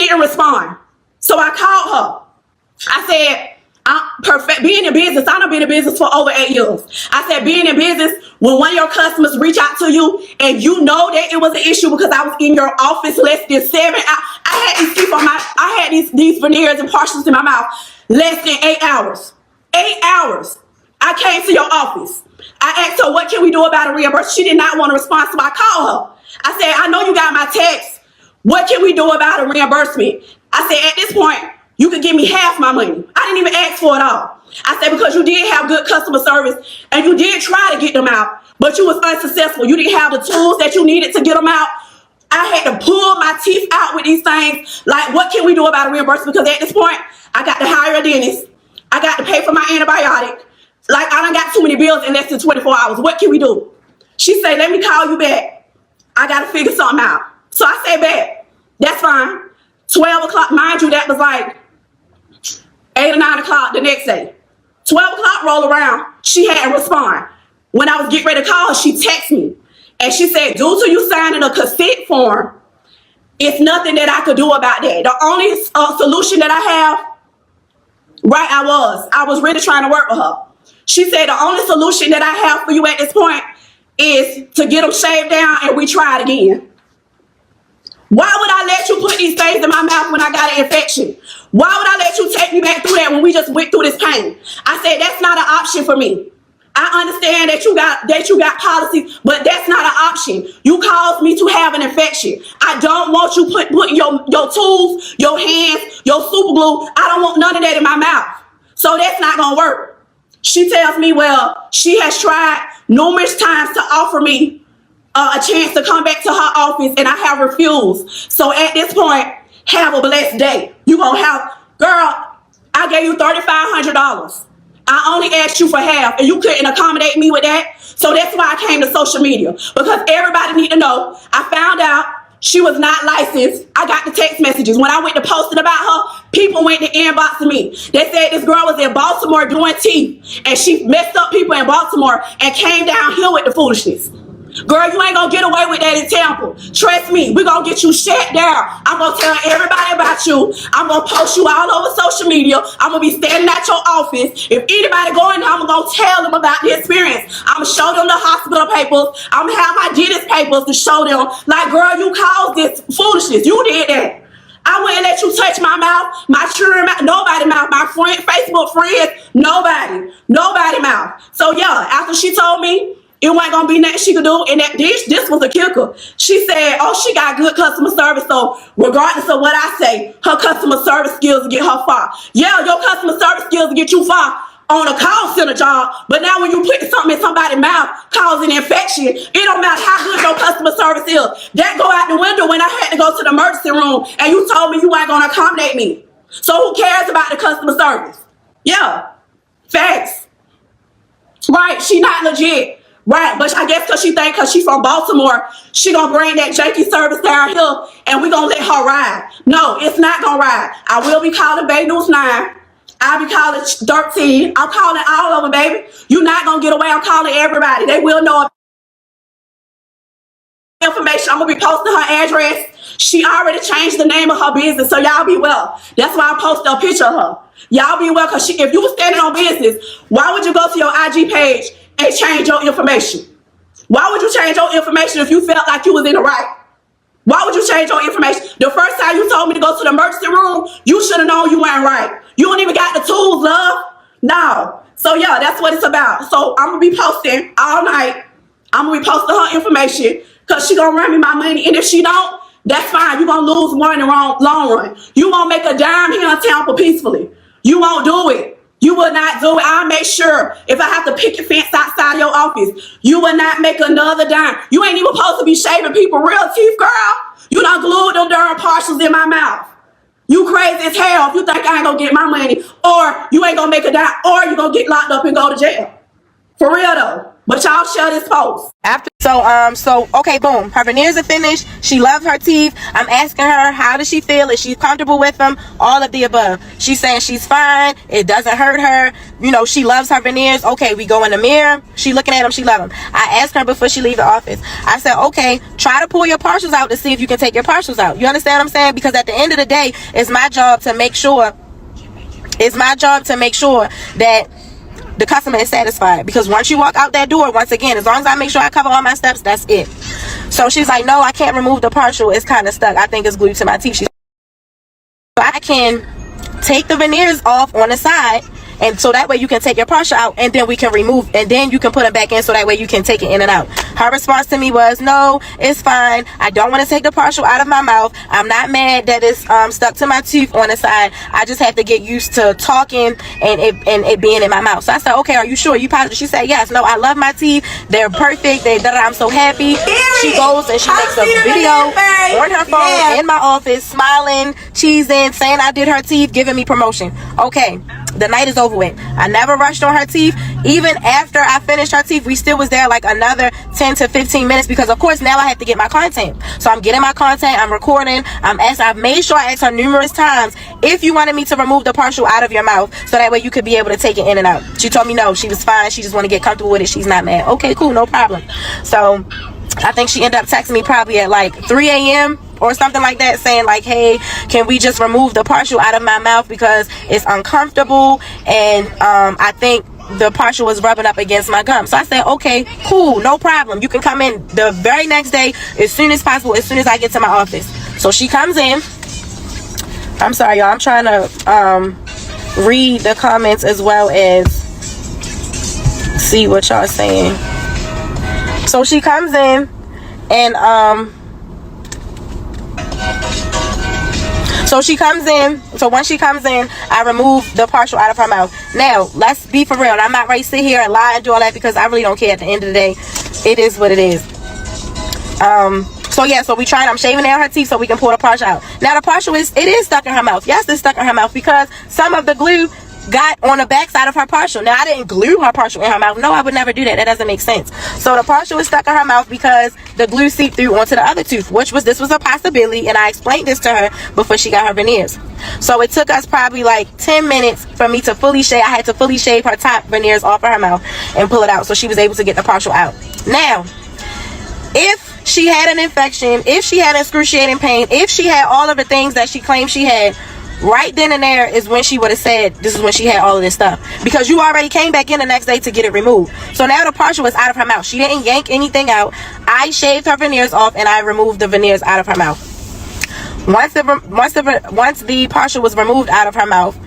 didn't respond. So I called her. I said, I'm perfect. Being in business, I've been in business for over 8 years. I said, being in business, when one of your customers reach out to you and you know that it was an issue because I was in your office less than 7 hours. I had these teeth on I had these veneers and partials in my mouth less than 8 hours. 8 hours. I came to your office. I asked her, what can we do about a reimbursement? She did not want to respond, so I called her. I said, I know you got my text. What can we do about a reimbursement? I said, at this point, you can give me half my money. I didn't even ask for it all. I said, because you did have good customer service and you did try to get them out, but you was unsuccessful. You didn't have the tools that you needed to get them out. I had to pull my teeth out with these things. Like, what can we do about a reimbursement? Because at this point, I got to hire a dentist. I got to pay for my antibiotic. Like, I done got too many bills in less than 24 hours. What can we do? She said, let me call you back. I got to figure something out. So I said, back. That's fine. 12 o'clock, mind you, that was like 8 or 9 o'clock the next day. 12 o'clock roll around, she hadn't responded. When I was getting ready to call her, she texted me. And she said, due to you signing a consent form, it's nothing that I could do about that. The only solution that I have, right, I was really trying to work with her. She said, the only solution that I have for you at this point is to get them shaved down and we try it again. Why would I let you put these things in my mouth when I got an infection? Why would I let you take me back through that when we just went through this pain? I said, that's not an option for me. I understand that you got policies, but that's not an option. You caused me to have an infection. I don't want you putting your tools, your hands, your super glue. I don't want none of that in my mouth. So that's not going to work. She tells me, well, she has tried numerous times to offer me a chance to come back to her office, and I have refused. So at this point, have a blessed day. You gonna have, girl, I gave you $3,500. I only asked you for half, and you couldn't accommodate me with that. So that's why I came to social media, because everybody need to know. I found out she was not licensed. I got the text messages. When I went to posting about her, people went to inboxing me. They said this girl was in Baltimore doing teeth, and she messed up people in Baltimore and came down here with the foolishness. Girl, you ain't gonna get away with that in Tampa. Trust me, we're gonna get you shut down. I'm gonna tell everybody about you. I'm gonna post you all over social media. I'm gonna be standing at your office. If anybody go in there, I'm gonna tell them about the experience. I'm gonna show them the hospital papers. I'm gonna have my dentist papers to show them. Like, girl, you caused this foolishness. You did that. I wouldn't let you touch my mouth, my children mouth, nobody mouth, my friend, Facebook friends, nobody mouth. So yeah, after she told me it wasn't gonna be nothing she could do, and that this was a kicker. She said, oh, she got good customer service, so regardless of what I say, her customer service skills will get her far. Yeah, your customer service skills will get you far on a call center job, but now when you put something in somebody's mouth causing infection, it don't matter how good your customer service is. That go out the window when I had to go to the emergency room and you told me you weren't gonna accommodate me. So who cares about the customer service? Yeah, facts. Right, she not legit. Right, but I guess because she's from Baltimore, she gonna bring that janky service down here and we gonna let her ride. No, it's not gonna ride. I will be calling Bay News 9. I'll be calling 13. I'm calling all of them, baby. You're not gonna get away. I'm calling everybody. They will know information. I'm gonna be posting her address. She already changed the name of her business, so y'all be well. That's why I posted a picture of her. Y'all be well, because if you were standing on business, why would you go to your IG page and change your information? Why would you change your information if you felt like you was in the right? Why would you change your information? The first time you told me to go to the emergency room, you should have known you weren't right. You don't even got the tools, love. No. So yeah, that's what it's about. So I'm gonna be posting all night. I'm gonna be posting her information because she gonna run me my money. And if she don't, that's fine. You're gonna lose more in the long run. You won't make a dime here in Tampa peacefully. You won't do it. You will not do it. I'll make sure if I have to pick your fence outside your office, you will not make another dime. You ain't even supposed to be shaving people real teeth, girl. You done glued them darn partials in my mouth. You crazy as hell if you think I ain't gonna get my money, or you ain't gonna make a dime, or you gonna get locked up and go to jail. For real though. But y'all share this post. After okay, boom, her veneers are finished. She loves her teeth. I'm asking her, how does she feel? Is she comfortable with them? All of the above. She's saying she's fine. It doesn't hurt her. You know, she loves her veneers. Okay, we go in the mirror. She looking at them. She love them. I asked her before she leave the office. I said, okay, try to pull your partials out to see if you can take your partials out. You understand what I'm saying? Because at the end of the day, it's my job to make sure. That the customer is satisfied, because once you walk out that door, once again, as long as I make sure I cover all my steps, that's it. So she's like, no, I can't remove the partial, it's kind of stuck, I think it's glued to my teeth. I can take the veneers off on the side, and so that way you can take your partial out, and then we can remove, and then you can put them back in, so that way you can take it in and out. Her response to me was, no, it's fine, I don't want to take the partial out of my mouth, I'm not mad that it's stuck to my tooth on the side, I just have to get used to talking and it being in my mouth. So I said, okay, are you sure, you positive? She said, yes. No, I love my teeth, they're perfect, I'm so happy. She goes and she makes a video on her phone in my office, smiling, cheesing, saying I did her teeth, giving me promotion. Okay, the night is over with. I never rushed on her teeth. Even after I finished her teeth, we still was there like another 10 to 15 minutes, because of course now I have to get my content. So I'm getting my content, I'm recording, I've made sure I asked her numerous times if you wanted me to remove the partial out of your mouth, so that way you could be able to take it in and out. She told me no, she was fine, she just want to get comfortable with it, she's not mad. Okay, cool, no problem. So I think she ended up texting me probably at like 3 a.m. or something like that, saying like, hey, can we just remove the partial out of my mouth because it's uncomfortable, and I think the partial was rubbing up against my gum. So I said, okay, cool, no problem, you can come in the very next day as soon as possible, as soon as I get to my office. So she comes in. I'm sorry, y'all, I'm trying to read the comments as well as see what y'all saying. So she comes in, and so once she comes in, I remove the partial out of her mouth. Now, let's be for real. I'm not ready to sit here and lie and do all that, because I really don't care. At the end of the day, it is what it is. So yeah, so I'm shaving down her teeth so we can pull the partial out. Now the partial is stuck in her mouth. Yes, it's stuck in her mouth because some of the glue got on the back side of her partial. Now I didn't glue her partial in her mouth. No, I would never do that. That doesn't make sense. So the partial is stuck in her mouth because the glue seeped through onto the other tooth, this was a possibility, and I explained this to her before she got her veneers. So it took us probably like 10 minutes for me to fully shave. I had to fully shave her top veneers off of her mouth and pull it out, so she was able to get the partial out. Now, if she had an infection, if she had excruciating pain, if she had all of the things that she claimed she had, right then and there is when she would have said this is when she had all of this stuff, because you already came back in the next day to get it removed. So now the partial was out of her mouth. She didn't yank anything out. I shaved her veneers off and I removed the veneers out of her mouth. Once the partial was removed out of her mouth,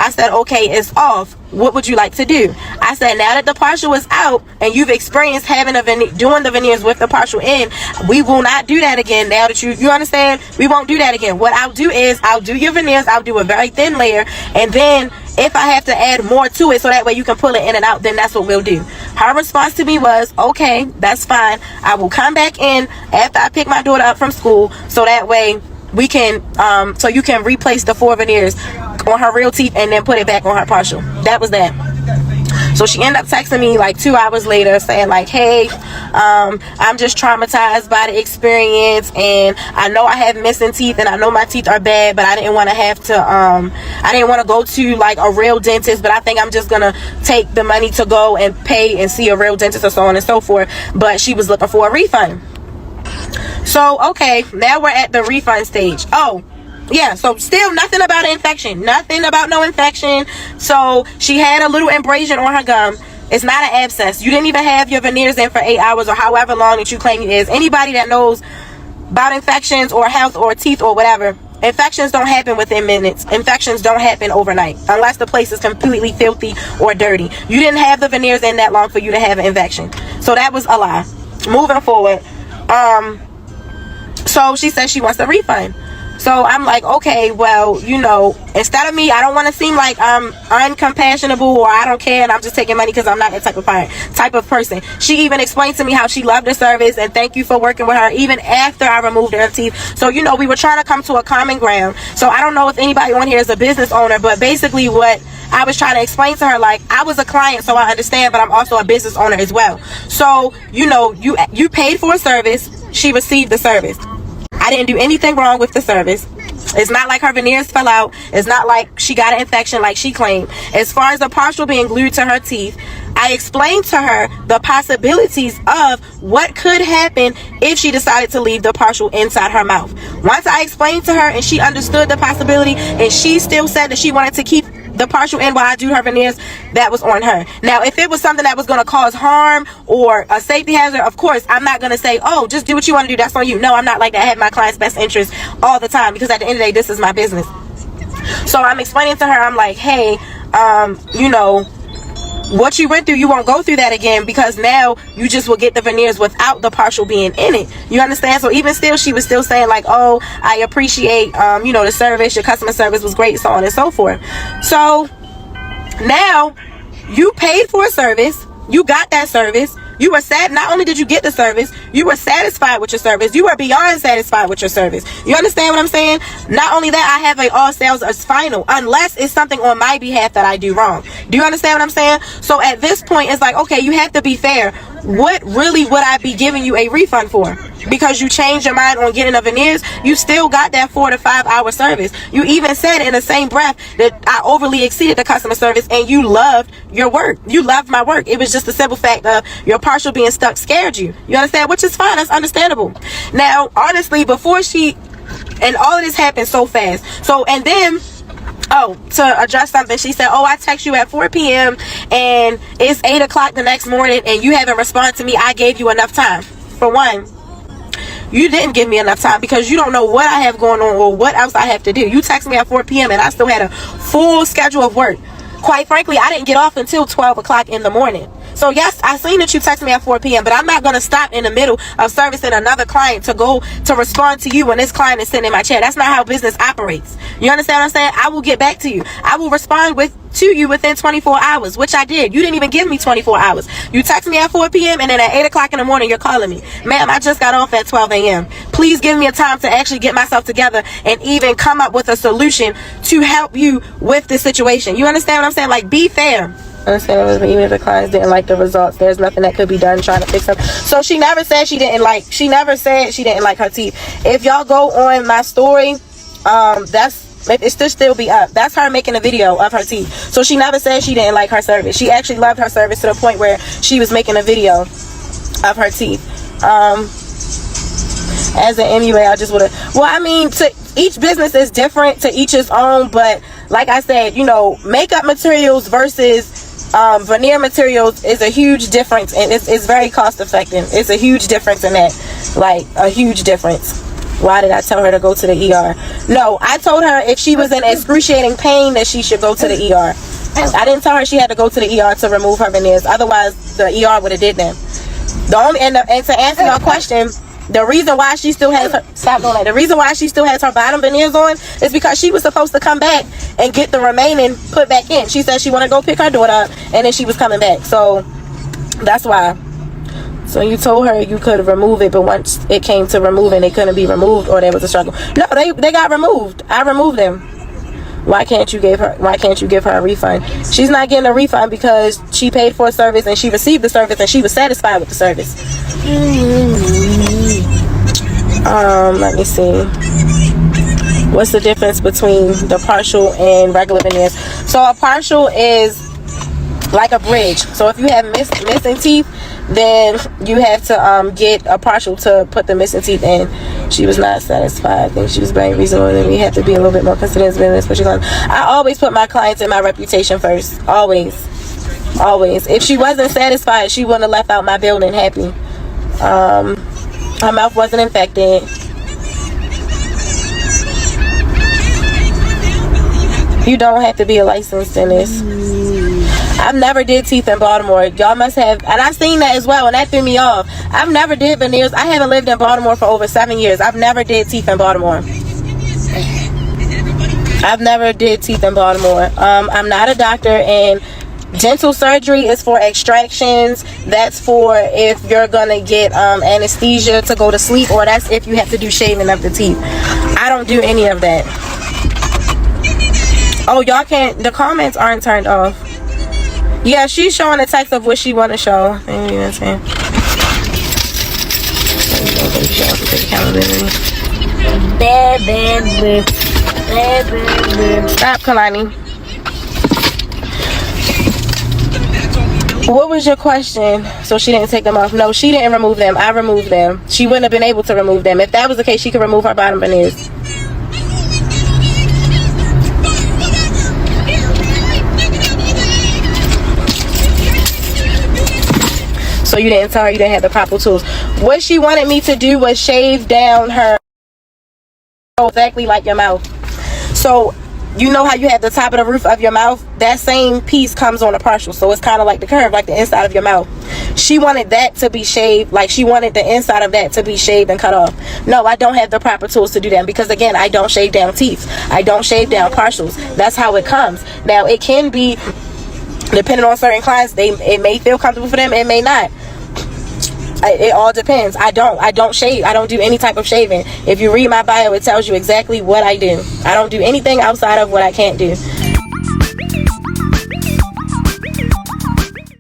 I said, okay, it's off. What would you like to do? I said, now that the partial is out and you've experienced having doing the veneers with the partial in, we will not do that again. Now that you understand, we won't do that again. What I'll do is I'll do your veneers. I'll do a very thin layer, and then if I have to add more to it so that way you can pull it in and out, then that's what we'll do. Her response to me was, okay, that's fine. I will come back in after I pick my daughter up from school, so that way we can so you can replace the 4 veneers on her real teeth and then put it back on her partial. That was that. So she ended up texting me like 2 hours later saying like, hey, I'm just traumatized by the experience, and I know I have missing teeth and I know my teeth are bad, but I didn't want to have to I didn't want to go to like a real dentist, but I think I'm just gonna take the money to go and pay and see a real dentist or so on and so forth. But she was looking for a refund. So okay, now we're at the refund stage. Oh yeah, so still nothing about an infection, nothing about no infection. So she had a little abrasion on her gum. It's not an abscess. You didn't even have your veneers in for 8 hours or however long that you claim it is. Anybody that knows about infections or health or teeth or whatever, infections don't happen within minutes. Infections don't happen overnight unless the place is completely filthy or dirty. You didn't have the veneers in that long for you to have an infection. So that was a lie. Moving forward, so she says she wants a refund. So I'm like, okay, well, you know, instead of me, I don't want to seem like I'm uncompassionable or I don't care and I'm just taking money, because I'm not that type of person. She even explained to me how she loved the service and thank you for working with her even after I removed her teeth. So, you know, we were trying to come to a common ground. So I don't know if anybody on here is a business owner, but basically what I was trying to explain to her, like, I was a client, so I understand, but I'm also a business owner as well. So, you know, you paid for a service, she received the service. I didn't do anything wrong with the service. It's not like her veneers fell out. It's not like she got an infection like she claimed. As far as the partial being glued to her teeth, I explained to her the possibilities of what could happen if she decided to leave the partial inside her mouth. Once I explained to her and she understood the possibility, and she still said that she wanted to keep the partial in while I do her veneers, that was on her. Now, if it was something that was going to cause harm or a safety hazard, of course, I'm not going to say, oh, just do what you want to do, that's on you. No, I'm not like that. I have my client's best interest all the time, because at the end of the day, this is my business. So I'm explaining to her, I'm like, hey, you know, what you went through, you won't go through that again, because now you just will get the veneers without the partial being in it. You understand? So even still, she was still saying like, oh, I appreciate, you know, the service, your customer service was great, so on and so forth. So now you paid for a service, you got that service, you were sad. Not only did you get the service, you were satisfied with your service. You were beyond satisfied with your service. You understand what I'm saying? Not only that, I have a all sales as final, unless it's something on my behalf that I do wrong. Do you understand what I'm saying? So at this point, it's like, okay, you have to be fair. What really would I be giving you a refund for? Because you changed your mind on getting the veneers, you still got that 4 to 5 hour service. You even said in the same breath that I overly exceeded the customer service, and you loved your work. You loved my work. It was just the simple fact of your partial being stuck scared you. You understand? Which is fine. That's understandable. Now, honestly, before and all of this happened so fast. So, and then, oh, to address something, she said, oh, I text you at 4 p.m. and it's 8 o'clock the next morning and you haven't responded to me. I gave you enough time. For one, you didn't give me enough time, because you don't know what I have going on or what else I have to do. You text me at 4 p.m. and I still had a full schedule of work. Quite frankly, I didn't get off until 12 o'clock in the morning. So yes, I seen that you text me at 4 p.m., but I'm not going to stop in the middle of servicing another client to go to respond to you when this client is sitting in my chair. That's not how business operates. You understand what I'm saying? I will get back to you. I will respond to you within 24 hours, which I did. You didn't even give me 24 hours. You text me at 4 p.m. and then at 8 o'clock in the morning, you're calling me. Ma'am, I just got off at 12 a.m. Please give me a time to actually get myself together and even come up with a solution to help you with this situation. You understand what I'm saying? Like, be fair. Understand? Even if the clients didn't like the results, there's nothing that could be done trying to fix them. So she never said she didn't like her teeth. If y'all go on my story, it should still be up. That's her making a video of her teeth. So she never said she didn't like her service. She actually loved her service to the point where she was making a video of her teeth. As an MUA, I just would have, well, I mean, to each business is different, to each his own, but like I said, you know, makeup materials versus veneer materials is a huge difference, and it's very cost effective. It's a huge difference in that, like a huge difference. Why did I tell her to go to the ER? No, I told her if she was in excruciating pain that she should go to the ER. I didn't tell her she had to go to the ER to remove her veneers. Otherwise, the ER would have did them. And to answer your question, the reason why she still has her the reason why she still has her bottom veneers on is because she was supposed to come back and get the remaining put back in. She said she wanted to go pick her daughter up, and then she was coming back. So that's why. So you told her you could remove it, but once it came to removing, it couldn't be removed, or there was a struggle. No, they got removed. I removed them. Why can't you give her a refund? She's not getting a refund because she paid for a service and she received the service and she was satisfied with the service. Let me see. What's the difference between the partial and regular veneers? So a partial is like a bridge. So if you have missing teeth, then you have to get a partial to put the missing teeth in. She was not satisfied. I think she was being reasonable, and we have to be a little bit more considerate in this. I always put my clients and my reputation first. Always. If she wasn't satisfied, she wouldn't have left out my building happy. Her mouth wasn't infected. You don't have to be a licensed dentist. I've never did teeth in Baltimore. Y'all must have, and I've seen that as well, and that threw me off. I've never did veneers. I haven't lived in Baltimore for over 7 years. I've never did teeth in Baltimore. I'm not a doctor, and dental surgery is for extractions. That's for if you're gonna get anesthesia to go to sleep, or that's if you have to do shaving of the teeth. I don't do any of that. Oh, y'all can't, the comments aren't turned off. Yeah, she's showing a text of what she want to show. Stop, Kalani. What was your question? So she didn't take them off? No, she didn't remove them. I removed them. She wouldn't have been able to remove them. If that was the case, she could remove her bottom veneers. So you didn't tell her you didn't have the proper tools. What she wanted me to do was shave down her exactly like your mouth. So you know how you have the top of the roof of your mouth? That same piece comes on a partial. So it's kind of like the curve, like the inside of your mouth. She wanted that to be shaved. Like she wanted the inside of that to be shaved and cut off. No, I don't have the proper tools to do that. Because again, I don't shave down teeth. I don't shave down partials. That's how it comes. Now, it can be, depending on certain clients, it may feel comfortable for them. It may not. It all depends. I don't shave. I don't do any type of shaving. If you read my bio, it tells you exactly what I do. I don't do anything outside of what I can't do.